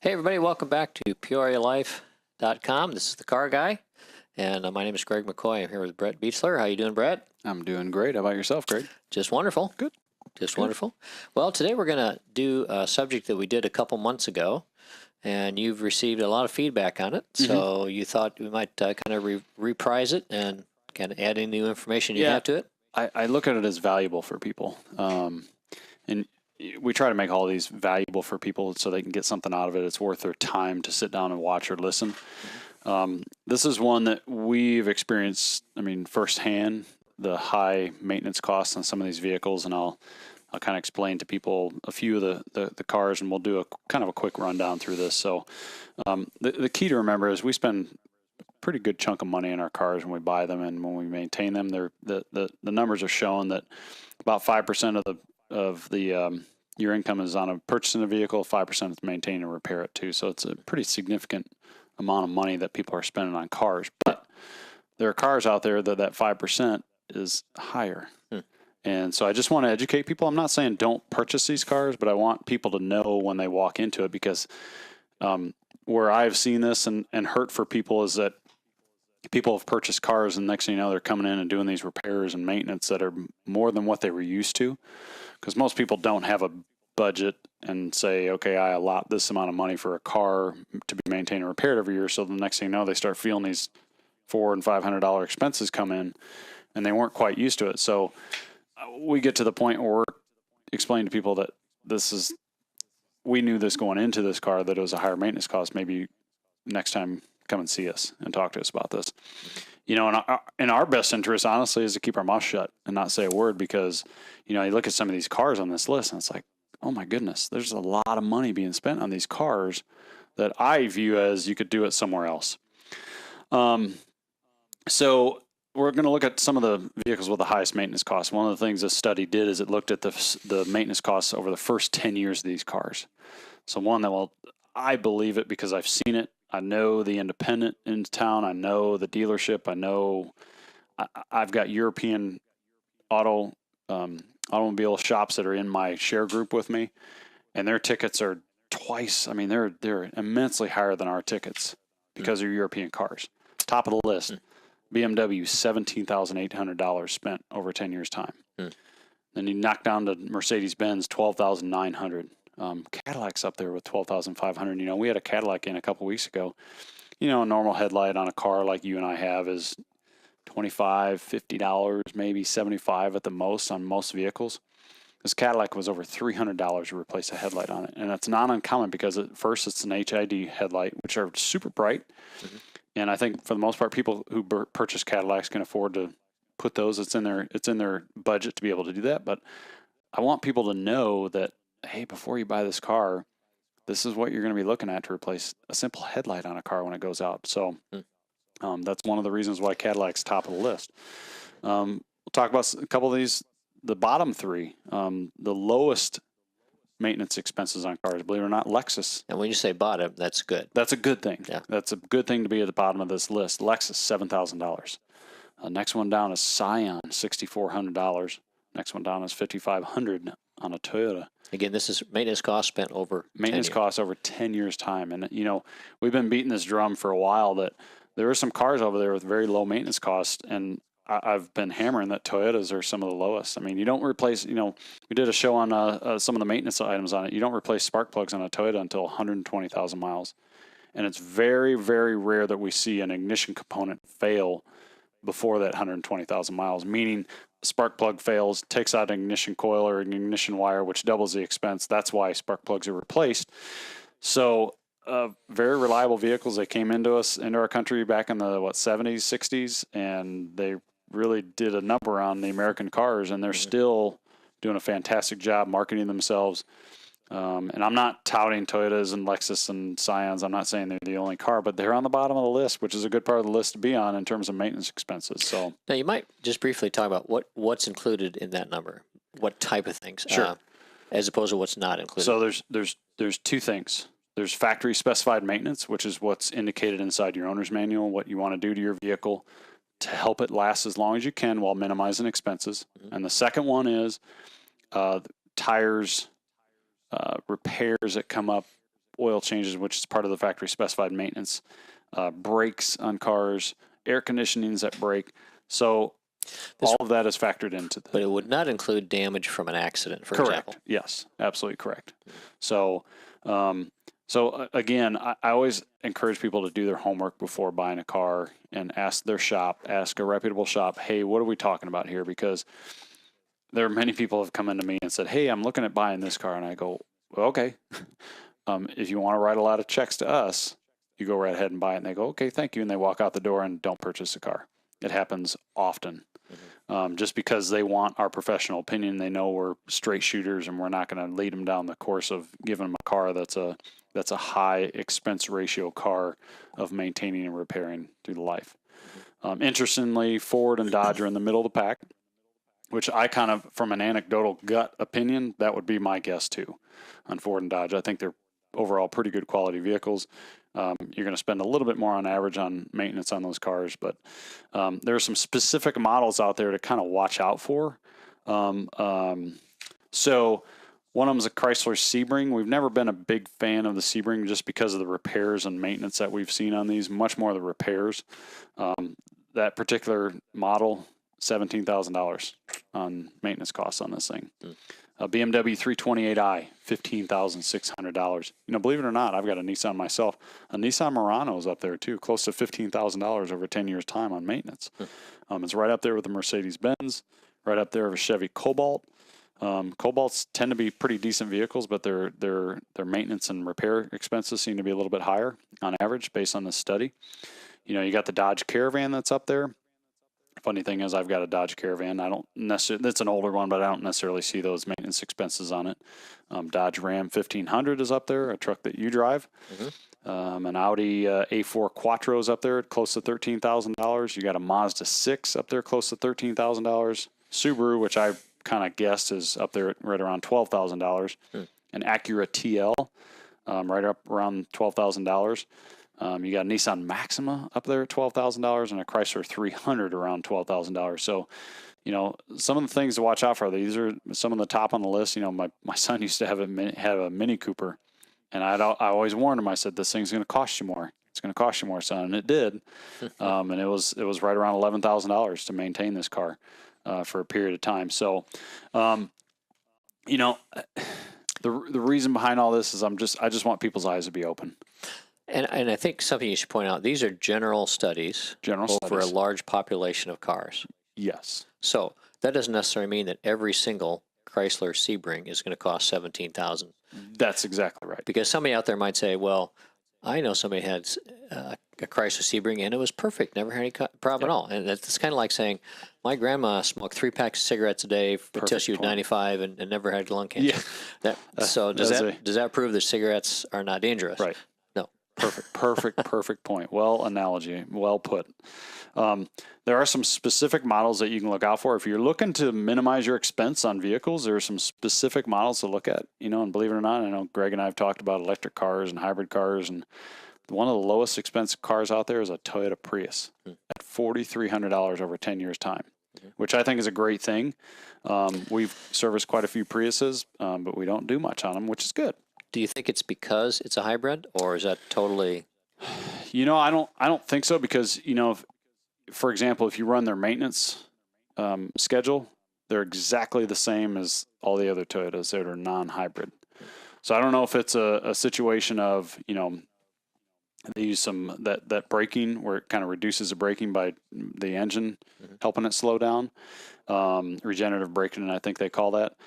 Hey everybody, welcome back to PeoriaLife.com. This is the Car Guy, and my name is Greg McCoy. I'm here with Brett Beachler. How you doing, Brett? I'm doing great. How about yourself, Greg? Just wonderful. Good. Just wonderful. Well, today we're going to do a subject that we did a couple months ago, and you've received a lot of feedback on it, so you thought we might kind of reprise it and kind of add any new information you have to it? I look at it as valuable for people. And we try to make all these valuable for people so they can get something out of it. It's worth their time to sit down and watch or listen. This is one that we've experienced, firsthand, the high maintenance costs on some of these vehicles. And I'll kind of explain to people a few of the cars, and we'll do a kind of a quick rundown through this. So the key to remember is we spend a pretty good chunk of money in our cars when we buy them, and when we maintain them. The numbers are showing that about 5% of your income is on purchasing a vehicle, 5% is maintain and repair it too. So it's a pretty significant amount of money that people are spending on cars. But there are cars out there that 5% is higher. And so I just want to educate people. I'm not saying don't purchase these cars, but I want people to know when they walk into it, because where I've seen this and hurt for people is that people have purchased cars, and next thing you know, they're coming in and doing these repairs and maintenance that are more than what they were used to. Because most people don't have a budget and say, okay, I allot this amount of money for a car to be maintained and repaired every year. So the next thing you know, they start feeling these $400 and $500 expenses come in, and they weren't quite used to it. So we get to the point where we're explaining to people that we knew this going into this car, that it was a higher maintenance cost. Maybe next time, come and see us and talk to us about this. You know, in our best interest, honestly, is to keep our mouth shut and not say a word, because, you look at some of these cars on this list and it's like, oh my goodness, there's a lot of money being spent on these cars that I view as you could do it somewhere else. So we're going to look at some of the vehicles with the highest maintenance costs. One of the things this study did is it looked at the maintenance costs over the first 10 years of these cars. So one that, I believe it because I've seen it. I know the independent in town. I know the dealership. I know I've got European automobile shops that are in my share group with me, and their tickets are twice. They're immensely higher than our tickets because they're European cars. Top of the list, BMW, $17,800 spent over 10 years' time. Then you knock down to Mercedes-Benz, $12,900. Cadillac's up there with $12,500. We had a Cadillac in a couple weeks ago. A normal headlight on a car like you and I have is $25, $50, maybe $75 at the most on most vehicles. This Cadillac was over $300 to replace a headlight on it. And that's not uncommon, because at first it's an HID headlight, which are super bright. And I think for the most part, people who purchase Cadillacs can afford to put those. It's in their budget to be able to do that. But I want people to know that, hey, before you buy this car, this is what you're going to be looking at to replace a simple headlight on a car when it goes out. So that's one of the reasons why Cadillac's top of the list. We'll talk about a couple of these. The bottom three, the lowest maintenance expenses on cars, believe it or not, Lexus. And when you say bottom, that's good. That's a good thing. Yeah. That's a good thing to be at the bottom of this list. Lexus, $7,000. Next one down is Scion, $6,400. Next one down is $5,500 on a Toyota. Again, this is maintenance costs spent over maintenance costs over 10 years' time. And, we've been beating this drum for a while that there are some cars over there with very low maintenance costs. And I've been hammering that Toyotas are some of the lowest. You don't replace, we did a show on some of the maintenance items on it. You don't replace spark plugs on a Toyota until 120,000 miles. And it's very, very rare that we see an ignition component fail before that 120,000 miles, meaning spark plug fails, takes out an ignition coil or an ignition wire, which doubles the expense. That's why spark plugs are replaced. So very reliable vehicles. They came into our country back in the 70s, 60s, and they really did a number on the American cars, and they're still doing a fantastic job marketing themselves. And I'm not touting Toyotas and Lexus and Scions. I'm not saying they're the only car, but they're on the bottom of the list, which is a good part of the list to be on in terms of maintenance expenses. So now you might just briefly talk about what's included in that number, what type of things, sure, as opposed to what's not included. So there's two things. There's factory specified maintenance, which is what's indicated inside your owner's manual, what you want to do to your vehicle to help it last as long as you can while minimizing expenses. And the second one is tires, repairs that come up oil changes, which is part of the factory specified maintenance, brakes on cars, air conditionings that break. So all of that is factored into But it would not include damage from an accident, for correct. example. Yes, absolutely correct. So, again, I always encourage people to do their homework before buying a car and ask their shop, ask a reputable shop, hey, what are we talking about here? Because there are many people who have come into me and said, hey, I'm looking at buying this car. And I go, well, okay. If you want to write a lot of checks to us, you go right ahead and buy it. And they go, okay, thank you. And they walk out the door and don't purchase a car. It happens often. Just because they want our professional opinion. They know we're straight shooters and we're not going to lead them down the course of giving them a car that's a high expense ratio car of maintaining and repairing through the life. Interestingly, Ford and Dodge are in the middle of the pack, which I kind of, from an anecdotal gut opinion, that would be my guess too on Ford and Dodge. I think they're overall pretty good quality vehicles. You're going to spend a little bit more on average on maintenance on those cars, but there are some specific models out there to kind of watch out for. So one of them is a Chrysler Sebring. We've never been a big fan of the Sebring just because of the repairs and maintenance that we've seen on these, much more the repairs. That particular model, $17,000 on maintenance costs on this thing. A BMW 328i, $15,600. Believe it or not, I've got a Nissan myself. A Nissan Murano is up there too, close to $15,000 over 10 years' time on maintenance. It's right up there with the Mercedes-Benz, right up there with a Chevy Cobalt. Cobalts tend to be pretty decent vehicles, but their maintenance and repair expenses seem to be a little bit higher on average based on this study. You got the Dodge Caravan that's up there. Funny thing is, I've got a Dodge Caravan. I don't necessarily, it's an older one, but I don't necessarily see those maintenance expenses on it. Dodge Ram 1500 is up there, a truck that you drive. An Audi A4 Quattro is up there at close to $13,000. You got a Mazda 6 up there close to $13,000. Subaru, which I kind of guessed is up there at right around $12,000. An Acura TL, right up around $12,000. You got a Nissan Maxima up there at $12,000 and a Chrysler 300 around $12,000. So, some of the things to watch out for. These are some of the top on the list. My son used to have a Mini Cooper, and I always warned him. I said, this thing's going to cost you more. It's going to cost you more, son, and it did. And it was right around $11,000 to maintain this car for a period of time. So, the reason behind all this is I just want people's eyes to be open. And I think something you should point out, these are general studies over a large population of cars. Yes. So that doesn't necessarily mean that every single Chrysler Sebring is going to cost $17,000. That's exactly right. Because somebody out there might say, well, I know somebody had a Chrysler Sebring and it was perfect, never had any problem at all. And it's kind of like saying, my grandma smoked 3 packs of cigarettes a day until she was 95 and never had lung cancer. Yeah. So does that prove that cigarettes are not dangerous? Right. No. Perfect point. Well, analogy. Well put. There are some specific models that you can look out for. If you're looking to minimize your expense on vehicles, there are some specific models to look at, and believe it or not, I know Greg and I have talked about electric cars and hybrid cars, and one of the lowest expensive cars out there is a Toyota Prius at $4,300 over 10 years' time, which I think is a great thing. We've serviced quite a few Priuses, but we don't do much on them, which is good. Do you think it's because it's a hybrid, or is that totally? I don't think so, because for example, if you run their maintenance schedule, they're exactly the same as all the other Toyotas that are non-hybrid. So I don't know if it's a situation of they use some that braking where it kind of reduces the braking by the engine, helping it slow down. Regenerative braking, I think they call that.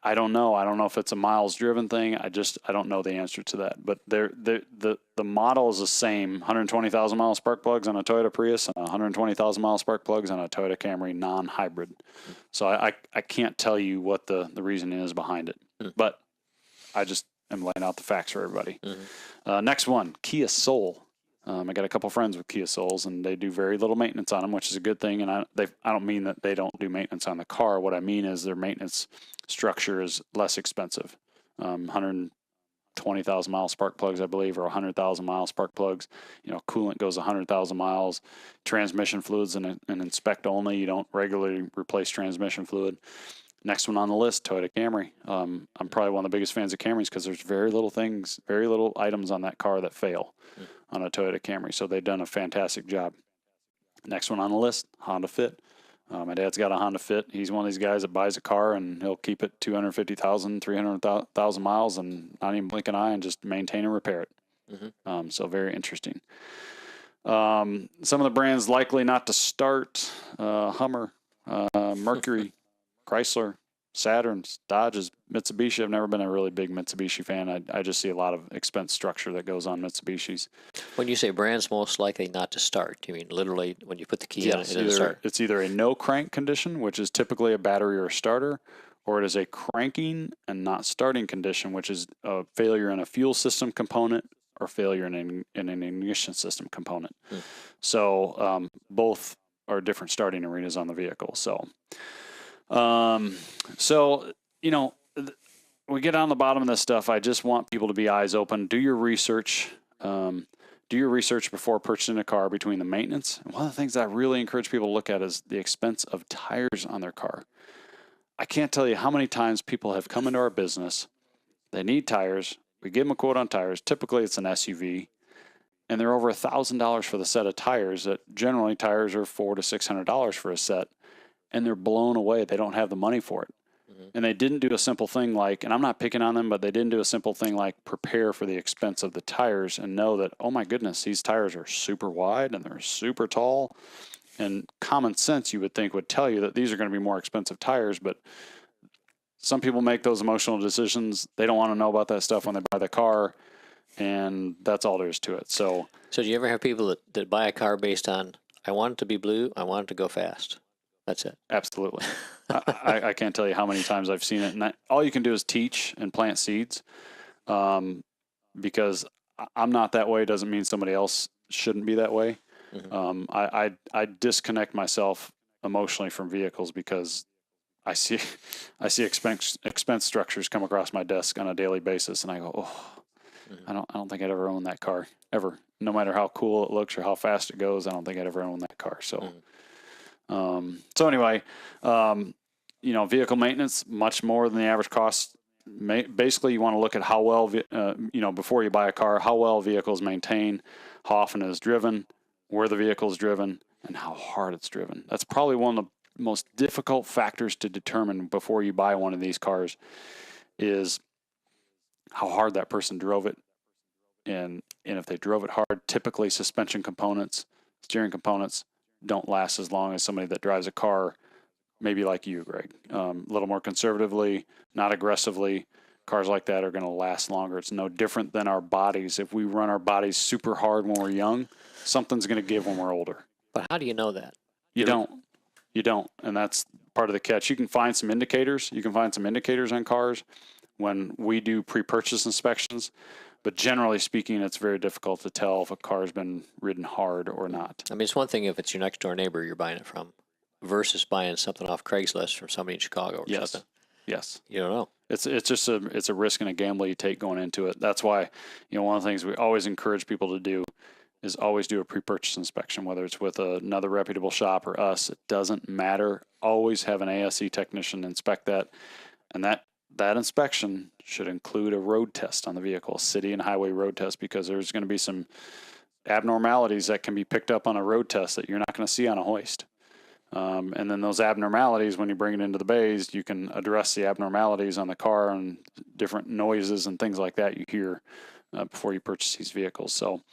I don't know. I don't know if it's a miles driven thing. I don't know the answer to that. But the model is the same: 120,000 mile spark plugs on a Toyota Prius and 120,000 mile spark plugs on a Toyota Camry non-hybrid. So I can't tell you what the reason is behind it. But I just am laying out the facts for everybody. Next one, Kia Soul. I got a couple friends with Kia Souls, and they do very little maintenance on them, which is a good thing. And I don't mean that they don't do maintenance on the car. What I mean is their maintenance structure is less expensive. 120,000 mile spark plugs, I believe, or 100,000 mile spark plugs. Coolant goes 100,000 miles. Transmission fluids and inspect only. You don't regularly replace transmission fluid. Next one on the list, Toyota Camry. I'm probably one of the biggest fans of Camrys because there's very little items on that car that fail on a Toyota Camry. So they've done a fantastic job. Next one on the list, Honda Fit. My dad's got a Honda Fit. He's one of these guys that buys a car and he'll keep it 250,000, 300,000 miles and not even blink an eye and just maintain and repair it. So very interesting. Some of the brands likely not to start, Hummer, Mercury, Chrysler, Saturns, Dodges, Mitsubishi. I've never been a really big Mitsubishi fan. I just see a lot of expense structure that goes on Mitsubishis. When you say brands most likely not to start, you mean literally when you put the key in it, it'll start? It's either a no crank condition, which is typigally a battery or a starter, or it is a cranking and not starting condition, which is a failure in a fuel system component or failure in an ignition system component. So both are different starting arenas on the vehicle. So, we get on the bottom of this stuff. I just want people to be eyes open. Do your research. Do your research before purchasing a car between the maintenance. And one of the things that I really encourage people to look at is the expense of tires on their car. I can't tell you how many times people have come into our business. They need tires. We give them a quote on tires. Typically, it's an SUV. And they're over $1,000 for the set of tires. That generally, tires are $400 to $600 for a set. And they're blown away. They don't have the money for it. And they didn't do a simple thing like, and I'm not picking on them, but they didn't do a simple thing like prepare for the expense of the tires and know that, oh my goodness, these tires are super wide and they're super tall. And common sense, you would think, would tell you that these are going to be more expensive tires, but some people make those emotional decisions. They don't want to know about that stuff when they buy the car, and that's all there is to it. So do you ever have people that buy a car based on, I want it to be blue, I want it to go fast? That's it. Absolutely. I can't tell you how many times I've seen it. And all you can do is teach and plant seeds, because I'm not that way doesn't mean somebody else shouldn't be that way. I disconnect myself emotionally from vehicles because I see expense structures come across my desk on a daily basis, and I go, oh, I don't think I'd ever own that car ever. No matter how cool it looks or how fast it goes, I don't think I'd ever own that car. So. So anyway, vehicle maintenance, much more than the average cost. Basically, you want to look at how well, before you buy a car, how well vehicles maintain, how often it is driven, where the vehicle is driven, and how hard it's driven. That's probably one of the most difficult factors to determine before you buy one of these cars is how hard that person drove it. And if they drove it hard, typically suspension components, steering components, don't last as long as somebody that drives a car, maybe like you, Greg. A little more conservatively, not aggressively. Cars like that are going to last longer. It's no different than our bodies. If we run our bodies super hard when we're young, something's going to give when we're older. But how do you know that? You don't. And that's part of the catch. You can find some indicators. You can find some indicators on cars when we do pre-purchase inspections. But generally speaking, it's very difficult to tell if a car has been ridden hard or not. I mean, it's one thing if it's your next door neighbor you're buying it from versus buying something off Craigslist from somebody in Chicago or something. Yes. You don't know. It's just a risk and a gamble you take going into it. That's why, one of the things we always encourage people to do is always do a pre-purchase inspection, whether it's with another reputable shop or us. It doesn't matter. Always have an ASE technician inspect that. And that inspection should include a road test on the vehicle, a city and highway road test, because there's going to be some abnormalities that can be picked up on a road test that you're not going to see on a hoist. And then those abnormalities, when you bring it into the bays, you can address the abnormalities on the car and different noises and things like that you hear before you purchase these vehicles. So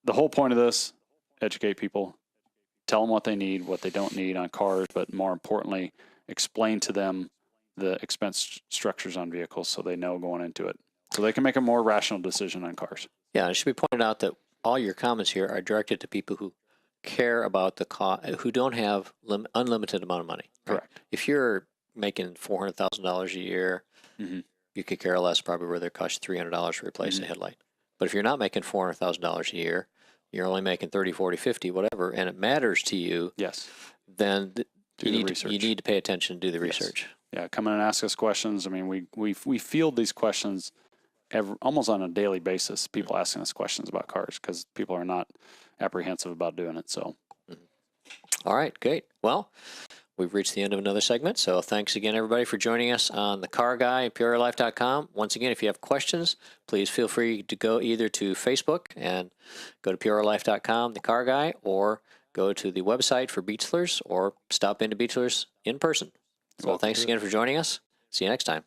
the whole point of this, educate people, tell them what they need, what they don't need on cars, but more importantly, explain to them the expense structures on vehicles so they know going into it, so they can make a more rational decision on cars. Yeah, it should be pointed out that all your comments here are directed to people who care about the cost, who don't have unlimited amount of money. Right? Correct. If you're making $400,000 a year, you could care less probably whether it costs $300 to replace a headlight. But if you're not making $400,000 a year, you're only making 30, 40, 50, whatever, and it matters to you, then you need to pay attention and do the research. Yeah, come in and ask us questions. I mean, we field these questions almost on a daily basis. People asking us questions about cars because people are not apprehensive about doing it. So, all right, great. Well, we've reached the end of another segment. So thanks again, everybody, for joining us on The Car Guy at PureAirLife.com. Once again, if you have questions, please feel free to go either to Facebook and go to PureAirLife.com, The Car Guy, or go to the website for Beachlers, or stop into Beachlers in person. So thanks again for joining us. See you next time.